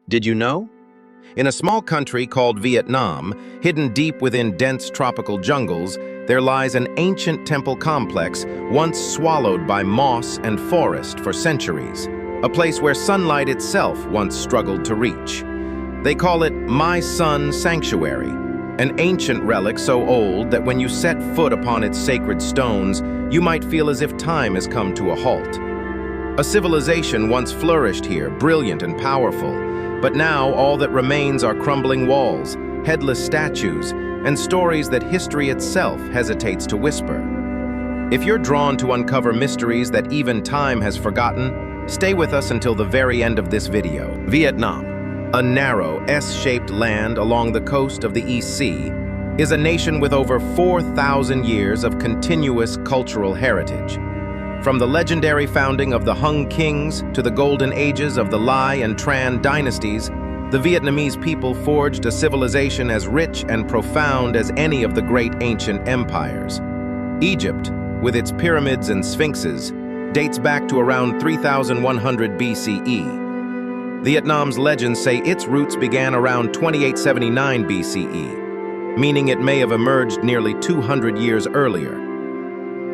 Did you know? In a small country called Vietnam, hidden deep within dense tropical jungles, there lies an ancient temple complex once swallowed by moss and forest for centuries, a place where sunlight itself once struggled to reach. They call it My Sun Sanctuary, an ancient relic so old that when you set foot upon its sacred stones, you might feel as if time has come to a halt. A civilization once flourished here, brilliant and powerful, but now all that remains are crumbling walls, headless statues, and stories that history itself hesitates to whisper. If you're drawn to uncover mysteries that even time has forgotten, stay with us until the very end of this video. Vietnam, a narrow S-shaped land along the coast of the East Sea, is a nation with over 4,000 years of continuous cultural heritage. From the legendary founding of the Hung Kings to the golden ages of the Lai and Tran dynasties, the Vietnamese people forged a civilization as rich and profound as any of the great ancient empires. Egypt, with its pyramids and sphinxes, dates back to around 3100 BCE. Vietnam's legends say its roots began around 2879 BCE, meaning it may have emerged nearly 200 years earlier.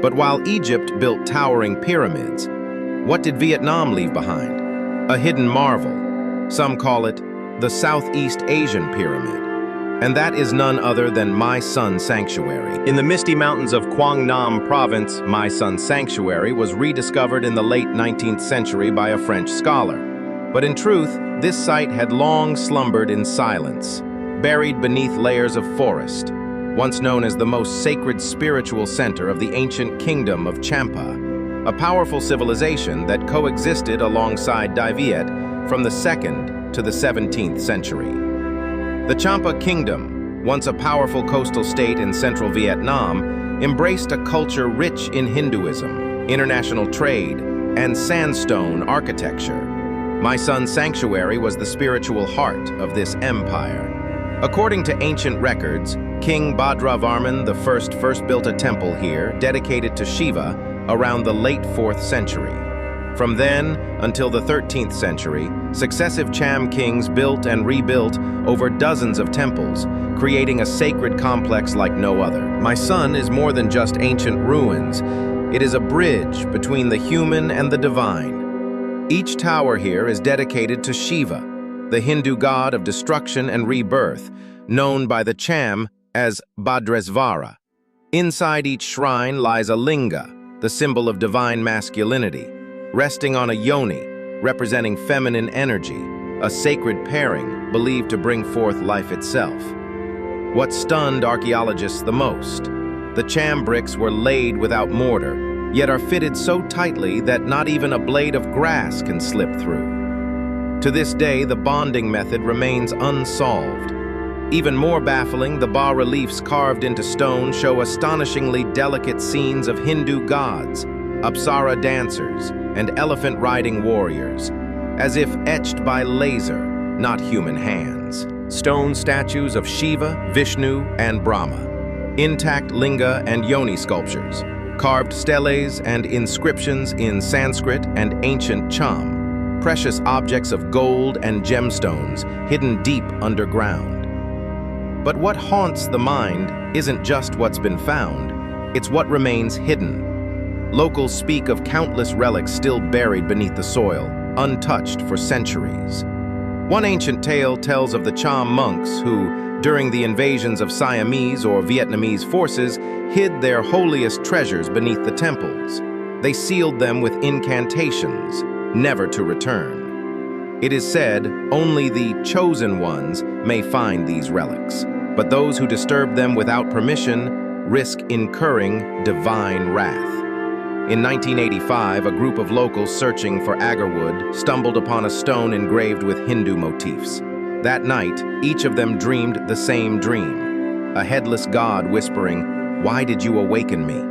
But while Egypt built towering pyramids, what did Vietnam leave behind? A hidden marvel. Some call it the Southeast Asian Pyramid. And that is none other than My Sun Sanctuary. In the misty mountains of Quang Nam Province, My Sun Sanctuary was rediscovered in the late 19th century by a French scholar. But in truth, this site had long slumbered in silence, buried beneath layers of forest, once known as the most sacred spiritual center of the ancient kingdom of Champa, a powerful civilization that coexisted alongside Viet from the 2nd to the 17th century. The Champa Kingdom, once a powerful coastal state in central Vietnam, embraced a culture rich in Hinduism, international trade, and sandstone architecture. My Sun Sanctuary was the spiritual heart of this empire. According to ancient records, King Bhadravarman I first built a temple here dedicated to Shiva around the late 4th century. From then until the 13th century, successive Cham kings built and rebuilt over dozens of temples, creating a sacred complex like no other. My Sun is more than just ancient ruins. It is a bridge between the human and the divine. Each tower here is dedicated to Shiva, the Hindu god of destruction and rebirth, known by the Cham as Bhadresvara. Inside each shrine lies a linga, the symbol of divine masculinity, resting on a yoni, representing feminine energy, a sacred pairing believed to bring forth life itself. What stunned archaeologists the most? The Cham bricks were laid without mortar, yet are fitted so tightly that not even a blade of grass can slip through. To this day, the bonding method remains unsolved. Even more baffling, the bas-reliefs carved into stone show astonishingly delicate scenes of Hindu gods, Apsara dancers, and elephant-riding warriors, as if etched by laser, not human hands. Stone statues of Shiva, Vishnu, and Brahma. Intact linga and yoni sculptures. Carved steles and inscriptions in Sanskrit and ancient Cham. Precious objects of gold and gemstones hidden deep underground. But what haunts the mind isn't just what's been found, it's what remains hidden. Locals speak of countless relics still buried beneath the soil, untouched for centuries. One ancient tale tells of the Cham monks who, during the invasions of Siamese or Vietnamese forces, hid their holiest treasures beneath the temples. They sealed them with incantations, never to return. It is said only the chosen ones may find these relics, but those who disturb them without permission risk incurring divine wrath. In 1985, a group of locals searching for agarwood stumbled upon a stone engraved with Hindu motifs. That night, each of them dreamed the same dream, a headless god whispering, "Why did you awaken me?"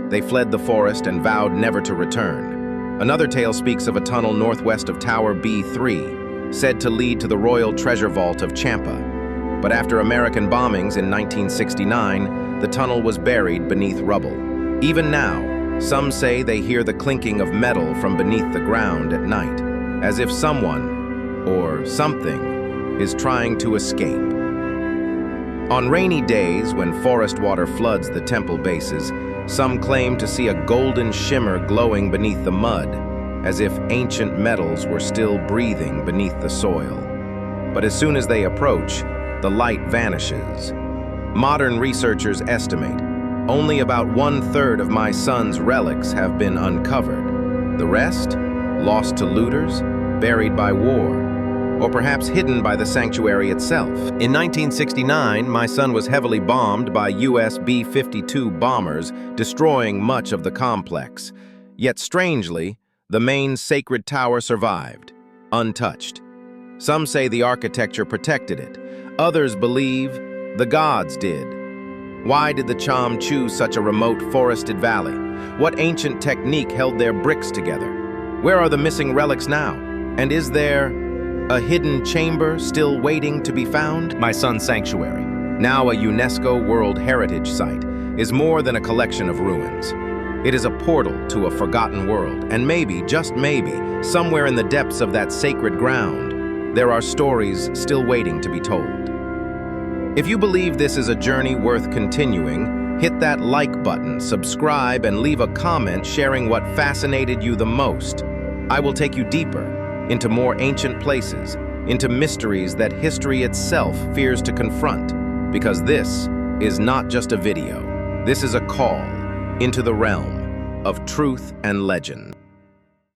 They fled the forest and vowed never to return. Another tale speaks of a tunnel northwest of Tower B3, said to lead to the royal treasure vault of Champa. But after American bombings in 1969, the tunnel was buried beneath rubble. Even now, some say they hear the clinking of metal from beneath the ground at night, as if someone, or something, is trying to escape. On rainy days, when forest water floods the temple bases, some claim to see a golden shimmer glowing beneath the mud, as if ancient metals were still breathing beneath the soil. But as soon as they approach, the light vanishes. Modern researchers estimate only about 1/3 of my son's relics have been uncovered. The rest, lost to looters, buried by war, or perhaps hidden by the sanctuary itself. In 1969, my son was heavily bombed by US B-52 bombers, destroying much of the complex. Yet strangely, the main sacred tower survived, untouched. Some say the architecture protected it. Others believe the gods did. Why did the Cham choose such a remote forested valley? What ancient technique held their bricks together? Where are the missing relics now? And is there a hidden chamber still waiting to be found? My son's sanctuary, now a UNESCO World Heritage Site, is more than a collection of ruins. It is a portal to a forgotten world, and maybe, just maybe, somewhere in the depths of that sacred ground, there are stories still waiting to be told. If you believe this is a journey worth continuing, hit that like button, subscribe, and leave a comment sharing what fascinated you the most. I will take you deeper into more ancient places, into mysteries that history itself fears to confront, because this is not just a video. This is a call into the realm of truth and legend.